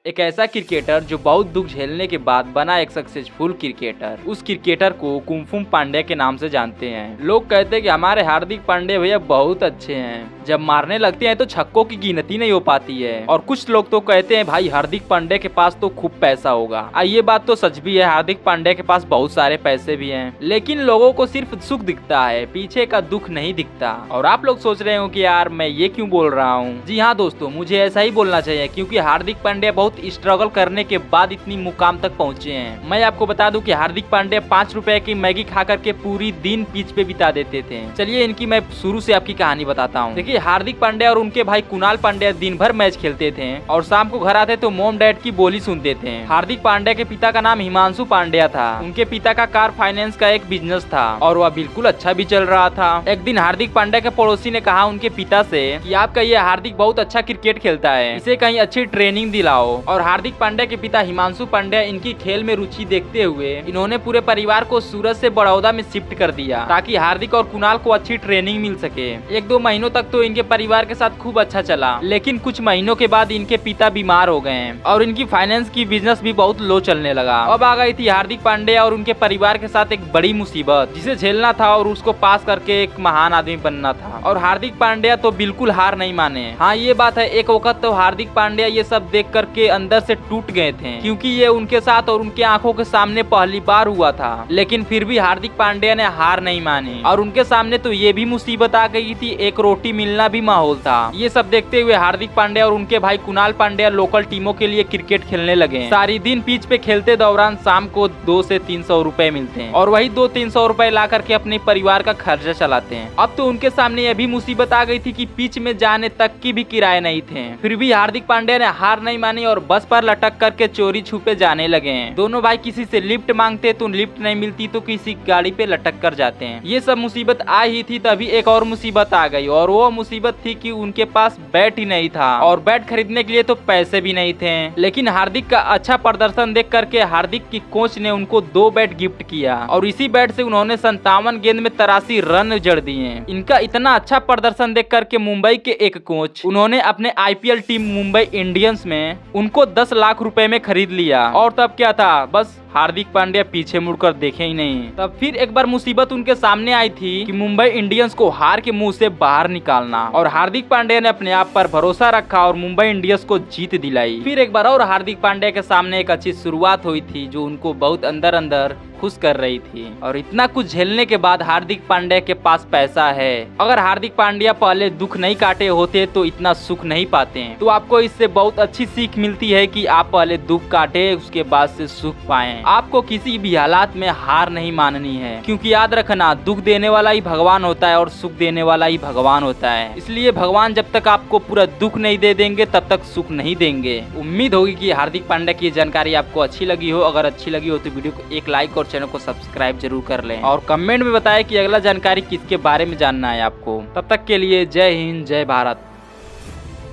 एक ऐसा क्रिकेटर जो बहुत दुख झेलने के बाद बना एक सक्सेसफुल क्रिकेटर। उस क्रिकेटर को कुमफुम पांड्या के नाम से जानते हैं। लोग कहते हैं कि हमारे हार्दिक पांड्या भैया बहुत अच्छे हैं, जब मारने लगते हैं तो छक्कों की गिनती नहीं हो पाती है। और कुछ लोग तो कहते हैं भाई हार्दिक पांड्या के पास तो खूब पैसा होगा। ये बात तो सच भी है, हार्दिक पांड्या के पास बहुत सारे पैसे भी हैं, लेकिन लोगों को सिर्फ सुख दिखता है, पीछे का दुख नहीं दिखता। और आप लोग सोच रहे हो कि यार मैं ये क्यों बोल रहा हूँ। जी हाँ दोस्तों, मुझे ऐसा ही बोलना चाहिए, क्योंकि हार्दिक पांड्या बहुत स्ट्रगल करने के बाद इतनी मुकाम तक पहुंचे हैं। मैं आपको बता दूं कि हार्दिक पांड्या 5 रुपए की मैगी खा करके पूरी दिन पिच पे बिता देते थे। चलिए इनकी मैं शुरू से आपकी कहानी बताता हूँ। देखिए हार्दिक पांड्या और उनके भाई कुणाल पांड्या दिन भर मैच खेलते थे और शाम को घर आते तो मॉम डैड की बोली सुनते थे। हार्दिक पांड्या के पिता का नाम हिमांशु पांड्या था। उनके पिता का कार फाइनेंस का एक बिजनेस था और वह बिल्कुल अच्छा भी चल रहा था। एक दिन हार्दिक पांड्या के पड़ोसी ने कहा उनके पिता से कि आपका ये हार्दिक बहुत अच्छा क्रिकेट खेलता है, इसे कहीं अच्छी ट्रेनिंग दिलाओ। और हार्दिक पांड्या के पिता हिमांशु पांड्या इनकी खेल में रुचि देखते हुए इन्होंने पूरे परिवार को सूरत से बड़ौदा में शिफ्ट कर दिया ताकि हार्दिक और कुणाल को अच्छी ट्रेनिंग मिल सके। 1-2 महीनों तक तो इनके परिवार के साथ खूब अच्छा चला, लेकिन कुछ महीनों के बाद इनके पिता बीमार हो गए और इनकी फाइनेंस की बिजनेस भी बहुत लो चलने लगा। अब आ गई थी हार्दिक पांड्या और उनके परिवार के साथ एक बड़ी मुसीबत, जिसे झेलना था और उसको पास करके एक महान आदमी बनना था। और हार्दिक पांड्या तो बिल्कुल हार नहीं माने। हाँ ये बात है, एक वक्त तो हार्दिक पांड्या ये सब देख करके अंदर से टूट गए थे, क्योंकि ये उनके साथ और उनके आंखों के सामने पहली बार हुआ था। लेकिन फिर भी हार्दिक पांड्या ने हार नहीं मानी और उनके सामने तो ये भी मुसीबत आ गई थी, एक रोटी मिलना भी माहौल था। ये सब देखते हुए हार्दिक पांड्या और उनके भाई कुणाल पांड्या लोकल टीमों के लिए क्रिकेट खेलने लगे। सारी दिन पिच पे खेलते दौरान शाम को 200 से 300 रुपए मिलते हैं और वही 200-300 रुपए ला करके अपने परिवार का खर्चा चलाते हैं। अब तो उनके सामने यह भी मुसीबत आ गई थी कि पिच में जाने तक की भी किराए नहीं थे। फिर भी हार्दिक पांड्या ने हार नहीं मानी और बस पर लटक करके चोरी छुपे जाने लगे हैं। दोनों भाई किसी से लिफ्ट मांगते तो लिफ्ट नहीं मिलती तो किसी गाड़ी पे लटक कर जाते हैं। ये सब मुसीबत आ ही थी, तभी एक और मुसीबत आ गई और वो मुसीबत थी कि उनके पास बैट ही नहीं था और बैट खरीदने के लिए तो पैसे भी नहीं थे। लेकिन हार्दिक का अच्छा प्रदर्शन देख करके हार्दिक की कोच ने उनको 2 बैट गिफ्ट किया और इसी बैट से उन्होंने 57 गेंद में 83 रन जड़ दिए। इनका इतना अच्छा प्रदर्शन देख करके मुंबई के एक कोच उन्होंने अपने IPL टीम मुंबई इंडियंस में उनको 10 लाख रुपए में खरीद लिया। और तब क्या था, बस हार्दिक पांड्या पीछे मुड़कर देखे ही नहीं। तब फिर एक बार मुसीबत उनके सामने आई थी कि मुंबई इंडियंस को हार के मुंह से बाहर निकालना, और हार्दिक पांड्या ने अपने आप पर भरोसा रखा और मुंबई इंडियंस को जीत दिलाई। फिर एक बार और हार्दिक पांड्या के सामने एक अच्छी शुरुआत हुई थी जो उनको बहुत अंदर अंदर खुश कर रही थी। और इतना कुछ झेलने के बाद हार्दिक पांड्या के पास पैसा है। अगर हार्दिक पांड्या पहले दुख नहीं काटे होते तो इतना सुख नहीं पाते। तो आपको इससे बहुत अच्छी सीख मिलती है कि आप पहले दुख काटे, उसके बाद से सुख पाएं। आपको किसी भी हालात में हार नहीं माननी है, क्योंकि याद रखना दुख देने वाला ही भगवान होता है और सुख देने वाला ही भगवान होता है। इसलिए भगवान जब तक आपको पूरा दुख नहीं दे देंगे तब तक सुख नहीं देंगे। उम्मीद होगी कि हार्दिक पांड्या की जानकारी आपको अच्छी लगी हो। अगर अच्छी लगी हो तो वीडियो को एक लाइक और चैनल को सब्सक्राइब जरूर कर लें और कमेंट में बताएं कि अगला जानकारी किसके बारे में जानना है आपको। तब तक के लिए जय हिंद, जय भारत।